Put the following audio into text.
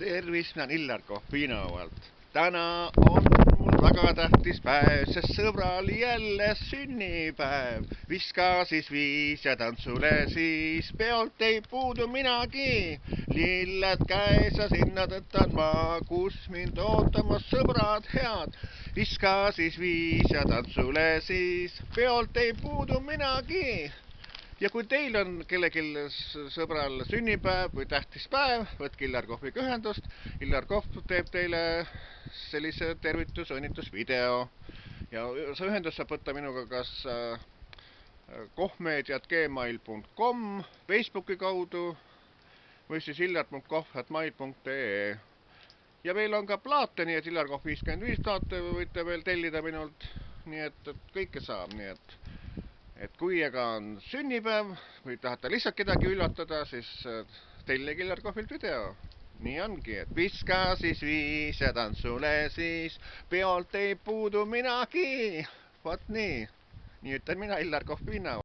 Tervist, mina olen Illar Kohvinovalt. Täna on mul väga tähtis päev, sest sõbral jälle sünnipäev. Viska siis viis ja tantsule siis, peolt ei puudu minagi. Lilled käes ja sinna tõttan ma, kus mind ootamas sõbrad head. Viska siis viis ja tantsule siis, peolt ei puudu minagi. Ja kui teil on kellelgi sõbral sünnipäev või tähtis päev, võtke Illar Kohviga ühendust. Illar Kohv teeb teile sellise õnnitusvideo. Ja see ühendus saab võtta minuga kas kohmeediat@gmail.com, Facebooki kaudu või siis illar.kohv@mail.ee. Ja meil on ka plaate, nii et Illar Kohv 55 plaate võite veel tellida minult. Nii et kõike saab, nii et kui aga on sünnipäev või tahate lihtsalt kedagi üllatada, siis tellige Illar Kohvilt video. Nii ongi, et viska siis viis ja tantsule siis, peolt ei puudu minagi. Vot nii. Nii ütlen mina, Illar Kohvinov.